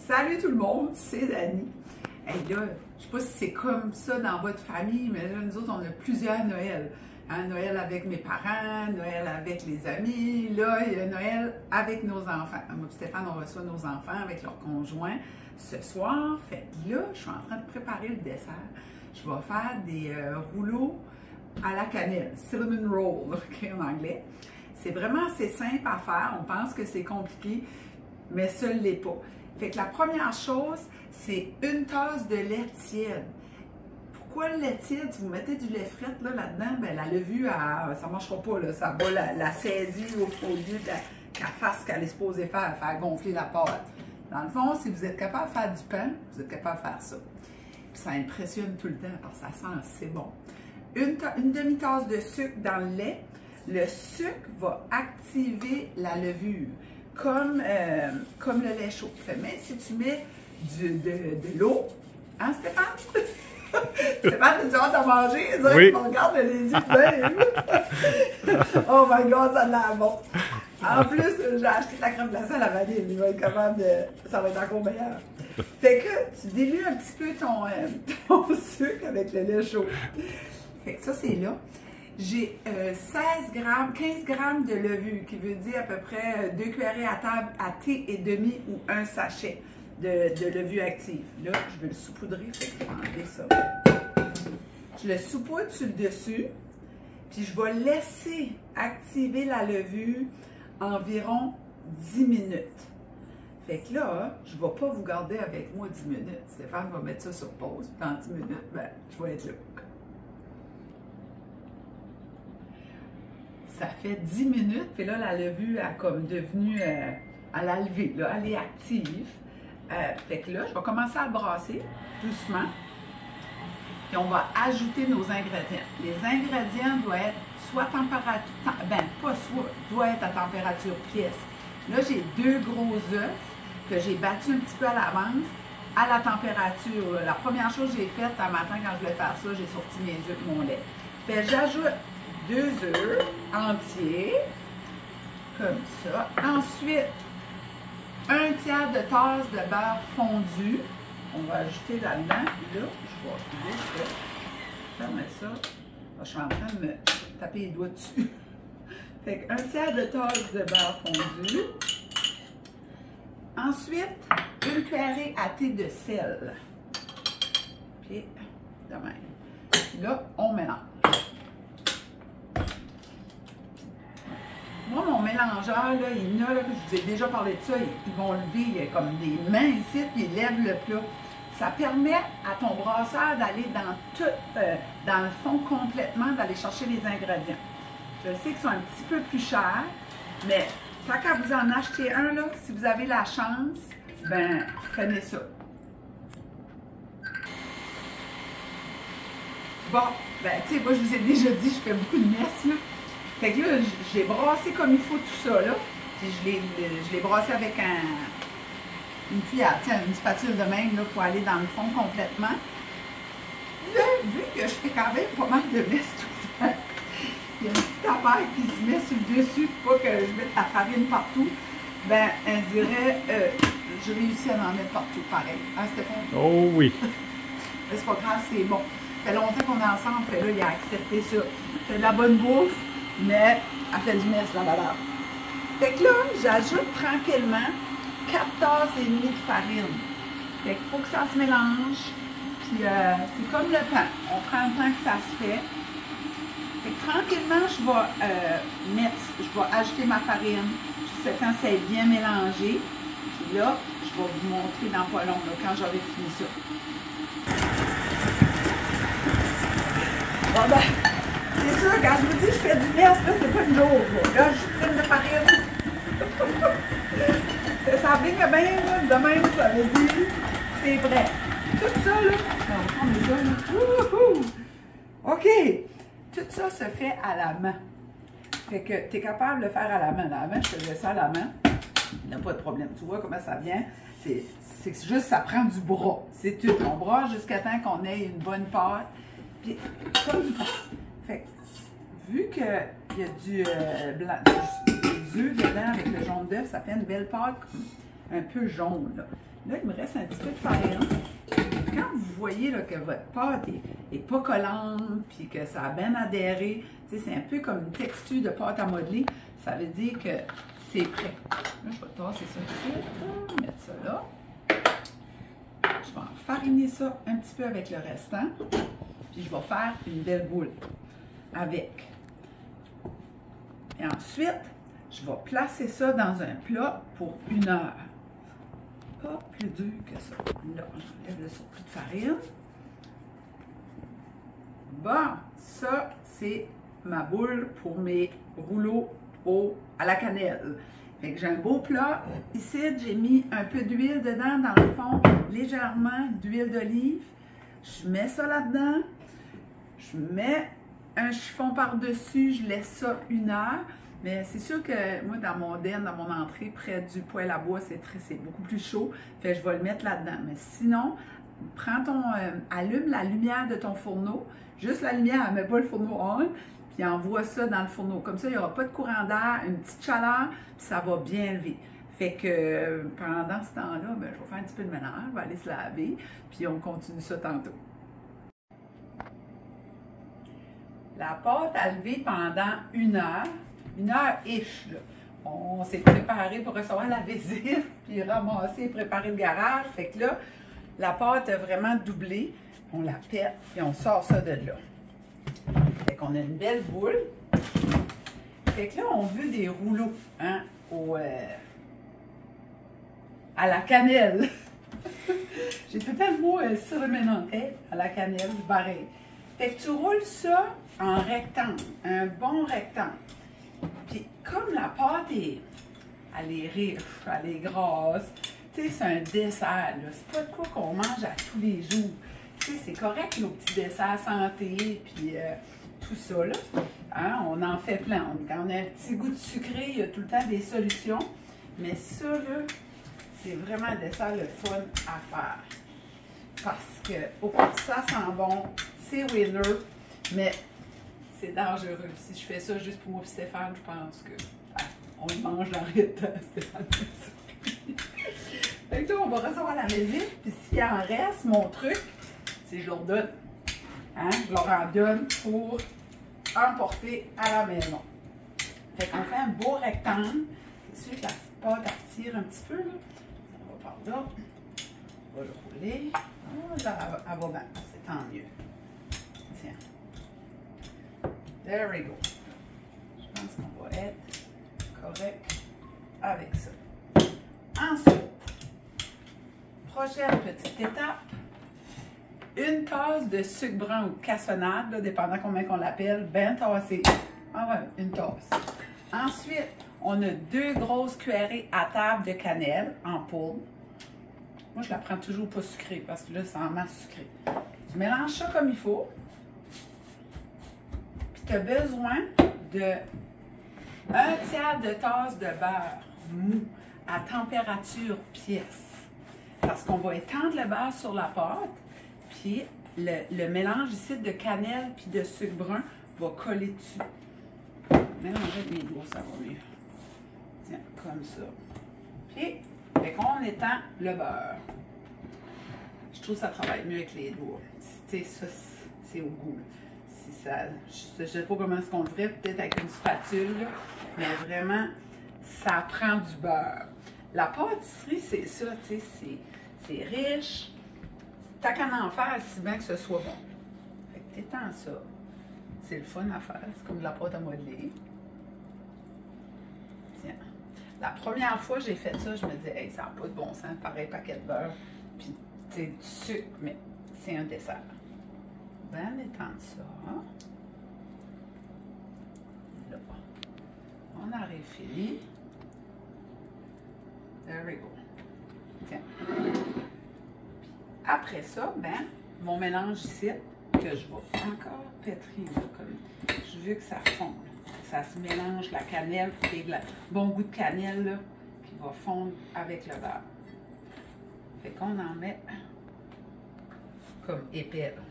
Salut tout le monde, c'est Dani. Hey là, je sais pas si c'est comme ça dans votre famille, mais là, nous autres, on a plusieurs Noëls. Hein, Noël avec mes parents, Noël avec les amis, là, il y a Noël avec nos enfants. Moi et Stéphane, on reçoit nos enfants avec leurs conjoints ce soir. Fait que là, je suis en train de préparer le dessert. Je vais faire des rouleaux à la cannelle, cinnamon roll, okay, en anglais. C'est vraiment assez simple à faire. On pense que c'est compliqué, mais ça ne l'est pas. Fait que la première chose, c'est une tasse de lait tiède. Pourquoi le lait tiède? Si vous mettez du lait frais là-dedans, ben, la levure, ça ne marchera pas. Là, ça va la saisir au lieu qu'elle fasse ce qu'elle est supposée faire gonfler la pâte. Dans le fond, si vous êtes capable de faire du pain, vous êtes capable de faire ça. Puis ça impressionne tout le temps parce que ça sent assez bon. Une demi-tasse de sucre dans le lait. Le sucre va activer la levure, comme le lait chaud. Fait, même si tu mets de l'eau, hein Stéphane? Stéphane, tu as mangé? Oui. On regarde les yeux. Oh my God, ça a l'air bon. En plus, j'ai acheté de la crème glacée à la vanille. Il va être capable de... Ça va être encore meilleur. Fait que tu dilues un petit peu ton sucre avec le lait chaud. Fait que ça, c'est là. J'ai 15 grammes de levure, qui veut dire à peu près 2 cuillerées à table à thé et demi ou un sachet de levure active. Là, je vais le saupoudrer, fait que je vais enlever ça. Je le saupoudre sur le dessus, puis je vais laisser activer la levure environ 10 minutes. Fait que là, je ne vais pas vous garder avec moi 10 minutes. Stéphane va mettre ça sur pause, puis dans 10 minutes, ben, je vais être là. Ça fait 10 minutes, puis là, la levure a comme devenu, elle a levé, là, elle est active. Fait que là, je vais commencer à le brasser doucement. Puis on va ajouter nos ingrédients. Les ingrédients doivent être soit doivent être à température pièce. Là, j'ai 2 gros œufs que j'ai battus un petit peu à l'avance à la température. La première chose que j'ai faite un matin quand je voulais faire ça, j'ai sorti mes œufs de mon lait. Fait que j'ajoute 2 œufs entiers, comme ça. Ensuite, 1 tiers de tasse de beurre fondu. On va ajouter là-dedans. Là, je vais fermer ça. Je suis en train de me taper les doigts dessus. Fait que 1 tiers de tasse de beurre fondu. Ensuite, 1 cuillerée à thé de sel. Puis, de même. Là, on mélange. Moi, mon mélangeur, là, il y en a, là, je vous ai déjà parlé de ça, ils vont lever, il y a comme des mains ici, puis ils lèvent le plat. Ça permet à ton brasseur d'aller dans le fond complètement, d'aller chercher les ingrédients. Je sais qu'ils sont un petit peu plus chers, mais tant qu'à vous en acheter un, là, si vous avez la chance, ben, prenez ça. Bon, ben, tu sais, moi, je vous ai déjà dit, je fais beaucoup de messe, là. Fait que là, j'ai brassé comme il faut tout ça, là. Puis je l'ai brassé avec une cuillère, tiens, une spatule de même, là, pour aller dans le fond complètement. Là, vu que je fais quand même pas mal de messe tout le temps, il y a une petite affaire qui se met sur le dessus pour pas que je mette la farine partout, ben, elle dirait, je réussis à en mettre partout, pareil. Hein, Stéphane? Oh oui! Mais c'est pas grave, c'est bon. Ça fait longtemps qu'on est ensemble, fait là, il a accepté ça. Fait de la bonne bouffe, mais elle fait du mess, la valeur. Fait que là, j'ajoute tranquillement 4 tasses et demie de farine. Fait qu'il faut que ça se mélange. Puis c'est comme le pain. On prend le temps que ça se fait. Fait que tranquillement, je vais ajouter ma farine. Jusqu'à quand c'est bien mélangé. Puis là, je vais vous montrer dans pas long, là, quand j'aurai fini ça. Bon ben, c'est sûr, quand je vous dis que je fais du mess, là, c'est pas une joke. Là, je suis pleine de farine. Ça baigne bien, là, de même, ça veut dire, c'est vrai. Tout ça, là, on va prendre les gars, là. Wouhou! OK! Tout ça se fait à la main. Fait que tu es capable de le faire à la main. Avant, je faisais ça à la main. Il n'y a pas de problème. Tu vois comment ça vient? C'est juste, ça prend du bras. C'est tout. On brasse jusqu'à temps qu'on ait une bonne pâte. Puis, comme du pain. Fait que, vu qu'il y a du blanc, des œufs dedans avec le jaune d'œuf, ça fait une belle pâte un peu jaune, là. Là, il me reste un petit peu de farine. Quand vous voyez là, que votre pâte est pas collante, puis que ça a bien adhéré, c'est un peu comme une texture de pâte à modeler, ça veut dire que c'est prêt. Là, je vais tasser ça ici, mettre ça là. Je vais enfariner ça un petit peu avec le restant, puis je vais faire une belle boule avec. Et ensuite, je vais placer ça dans un plat pour 1 heure. Pas plus dur que ça. Là, j'enlève le surplus de farine. Bon, ça, c'est ma boule pour mes rouleaux à la cannelle. Fait que j'ai un beau plat. Ici, j'ai mis un peu d'huile dedans, dans le fond, légèrement d'huile d'olive. Je mets ça là-dedans. Je mets un chiffon par-dessus. Je laisse ça 1 heure. Mais c'est sûr que moi, dans mon den, dans mon entrée, près du poêle à bois, c'est beaucoup plus chaud. Fait que je vais le mettre là-dedans. Mais sinon, allume la lumière de ton fourneau. Juste la lumière, mets pas le fourneau on. Puis envoie ça dans le fourneau. Comme ça, il n'y aura pas de courant d'air, une petite chaleur, puis ça va bien lever. Fait que pendant ce temps-là, ben, je vais faire un petit peu de ménage, je vais aller se laver, puis on continue ça tantôt. La pâte a levé pendant 1 heure. 1 heure-ish, là. On s'est préparé pour recevoir la visite, puis ramasser et préparer le garage. Fait que là, la pâte a vraiment doublé. On la pète, puis on sort ça de là. Fait qu'on a une belle boule. Fait que là, on veut des rouleaux, hein, à la cannelle. J'ai tout le mot cinnamon en tête, à la cannelle, pareil. Fait que tu roules ça en rectangle, un bon rectangle. Puis comme la pâte elle est riche, elle est grasse, tu sais, c'est un dessert, là. C'est pas de quoi qu'on mange à tous les jours. Tu sais, c'est correct, nos petits desserts santé, puis tout ça, là. Hein? On en fait plein. Quand on a un petit goût de sucré, il y a tout le temps des solutions. Mais ça, là, c'est vraiment un dessert le fun à faire. Parce que, ça sent bon, c'est winner, mais c'est dangereux. Si je fais ça juste pour Stéphane, je pense que on mange dans le temps, Stéphane. Fait que là, on va recevoir la visite, puis s'il en reste, mon truc, c'est que je leur donne. Hein? Je leur en donne pour emporter à la maison. Fait qu'on fait un beau rectangle. C'est sûr que la pâte attire un petit peu, là. On va par là. On va le rouler. Oh, là, elle va bien. C'est tant mieux. Tiens. There we go. Je pense qu'on va être correct avec ça. Ensuite, prochaine petite étape, une tasse de sucre brun ou cassonade, là, dépendant combien qu'on l'appelle, bien tassée. Ah ouais, une tasse. Ensuite, on a 2 grosses cuillerées à table de cannelle en poudre. Moi, je la prends toujours pas sucrée parce que là, c'est en masse sucrée. Tu mélanges ça comme il faut. Puis tu as besoin de 1/3 de tasse de beurre mou à température pièce. Parce qu'on va étendre le beurre sur la pâte, puis le mélange ici de cannelle puis de sucre brun va coller dessus. Mélanger avec mes doigts, ça va mieux. Tiens, comme ça. Puis, fait qu'on étend le beurre. Je trouve que ça travaille mieux avec les doigts. Tu sais, ça, c'est au goût. Si ça, je ne sais pas comment est-ce qu'on le ferait, peut-être avec une spatule, là, mais vraiment, ça prend du beurre. La pâtisserie, c'est ça, tu sais, c'est riche. T'as qu'à en faire si bien que ce soit bon. Fait que t'étends ça. C'est le fun à faire. C'est comme de la pâte à modeler. Tiens. La première fois que j'ai fait ça, je me disais, hey, ça n'a pas de bon sens, pareil paquet de beurre. Puis, c'est du sucre, mais c'est un dessert. Ben, étendre ça. Hein? Là. On arrive fini. There we go. Tiens. Après ça, ben, mon mélange ici, que je vais encore pétrir, là, comme je veux que ça fonde. Que ça se mélange, la cannelle, et le bon goût de cannelle, là, qui va fondre avec le beurre. Fait qu'on en met comme épais, là.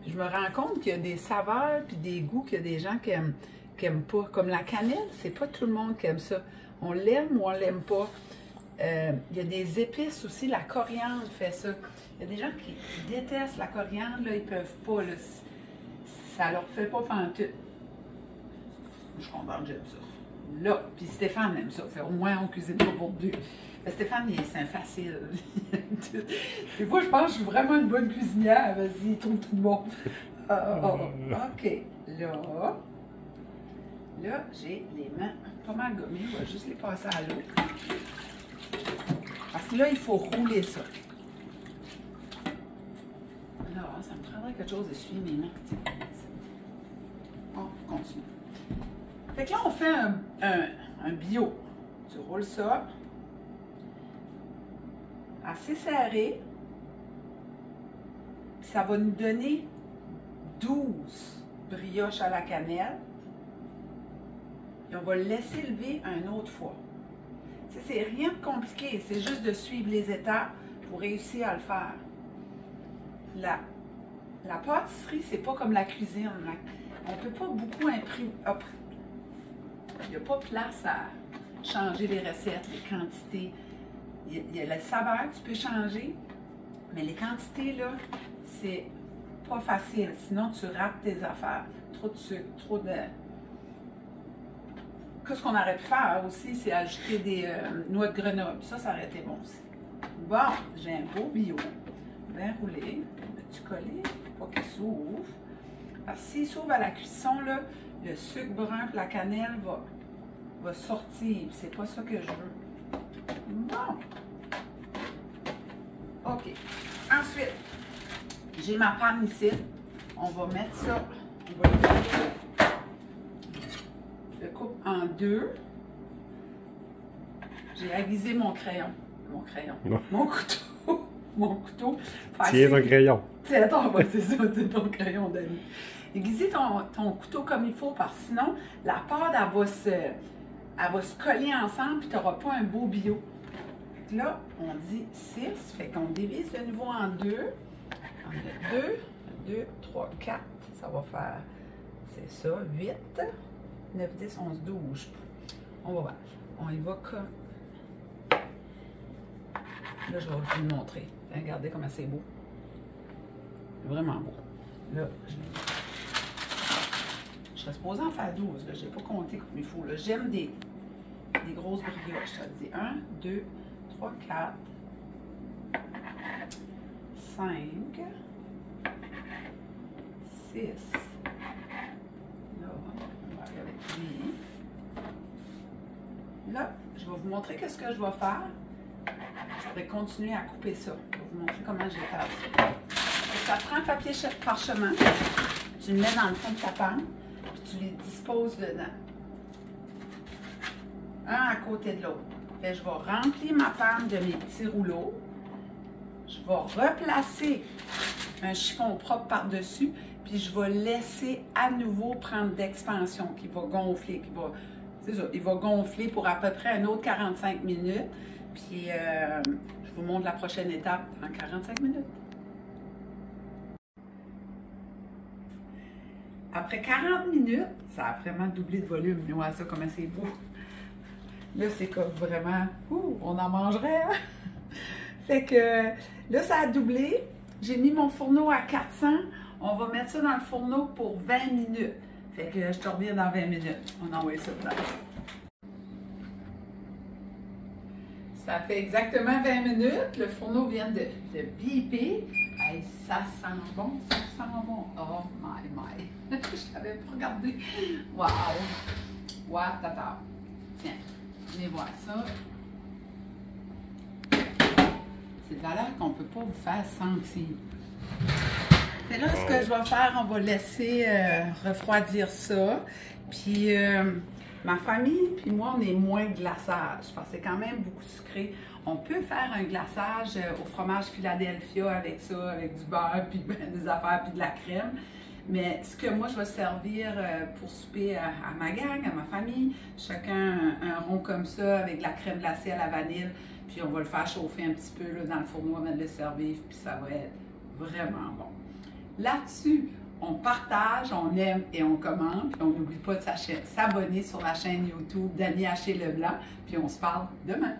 Puis je me rends compte qu'il y a des saveurs puis des goûts qu'il y a des gens qui aiment pas. Comme la cannelle, c'est pas tout le monde qui aime ça. On l'aime ou on l'aime pas. Il y a des épices aussi, la coriandre fait ça. Il y a des gens qui détestent la coriandre, là, ils peuvent pas, là, ça leur fait pas pantoute. Je suis contente, j'aime ça. Là, puis Stéphane aime ça, fait au moins on cuisine pas pour deux. Stéphane, c'est un facile. Des fois, je pense que je suis vraiment une bonne cuisinière, vas-y, il trouve tout bon. OK, là, j'ai les mains pas mal gommées, je vais juste les passer à l'eau. Parce que là, il faut rouler ça. Alors, ça me prendrait quelque chose de suivre mes mains. On continue. Fait que là, on fait un bio. Tu roules ça. Assez serré. Puis ça va nous donner 12 brioches à la cannelle. Et on va le laisser lever une autre fois. C'est rien de compliqué, c'est juste de suivre les étapes pour réussir à le faire. La pâtisserie, c'est pas comme la cuisine. On ne peut pas beaucoup imprimer. Il n'y a pas place à changer les recettes, les quantités. Il y a le saveur que tu peux changer, mais les quantités, là, c'est pas facile. Sinon, tu rates tes affaires. Trop de sucre, trop de... Ce qu'on aurait pu faire aussi, c'est ajouter des noix de Grenoble. Ça aurait été bon aussi. Bon, j'ai un beau bio, bien roulé. Peux-tu coller? Pas qu'il s'ouvre. Parce que s'il s'ouvre à la cuisson, là, le sucre brun et la cannelle va sortir. C'est pas ça que je veux. Bon. OK. Ensuite, j'ai ma panne ici. On va mettre ça. On va le coupe en deux. J'ai aiguisé mon crayon. Mon couteau. Mon couteau. Tiens ton crayon. C'est ça, c'est ton crayon, Dani. Aiguiser ton couteau comme il faut, parce que sinon, la pâte, elle va se coller ensemble, puis tu n'auras pas un beau bio. Là, on dit 6, fait qu'on divise de nouveau en deux. On met 2, 3, 4. Ça va faire, c'est ça, 8. 9, 10, 11, 12. On va voir. On y va comme... Là, je vais vous le montrer. Regardez comment c'est beau. Vraiment beau. Là, je serais supposée en faire 12. Je n'ai pas compté comme il faut. J'aime des grosses brioches. Ça dit 1, 2, 3, 4, 5, 6. Là, je vais vous montrer qu'est-ce que je vais faire. Je vais continuer à couper ça. Je vais vous montrer comment je vais faire ça. Ça prend un papier parchemin. Tu le mets dans le fond de ta panne, puis tu les disposes dedans. Un à côté de l'autre. Je vais remplir ma panne de mes petits rouleaux. Je vais replacer un chiffon propre par-dessus, puis je vais laisser à nouveau prendre d'expansion, qui va gonfler, c'est ça, il va gonfler pour à peu près un autre 45 minutes. Puis, je vous montre la prochaine étape dans 45 minutes. Après 40 minutes, ça a vraiment doublé de volume. Ouais, ça, comment c'est beau. Là, c'est comme vraiment, on en mangerait. Hein? Fait que là, ça a doublé. J'ai mis mon fourneau à 400. On va mettre ça dans le fourneau pour 20 minutes. Fait que je te reviens dans 20 minutes. On envoie ça dedans. Ça fait exactement 20 minutes. Le fourneau vient de biper. Hey, ça sent bon, ça sent bon. Oh my. Je l'avais pas regardé. Wow. Wow, tata. Tiens, venez voir ça. C'est de valeur qu'on ne peut pas vous faire sentir. Et là, ce que je vais faire, on va laisser refroidir ça. Puis, ma famille, puis moi, on est moins glaçage, parce que c'est quand même beaucoup sucré. On peut faire un glaçage au fromage Philadelphia avec ça, avec du beurre, puis des affaires, puis de la crème. Mais ce que moi, je vais servir pour souper à ma gang, à ma famille, chacun un rond comme ça, avec de la crème glacée à la vanille. Puis on va le faire chauffer un petit peu là, dans le fourneau avant de le servir, puis ça va être vraiment bon. Là-dessus, on partage, on aime et on commente, puis on n'oublie pas de s'abonner sur la chaîne YouTube Dani Haché Leblanc, puis on se parle demain.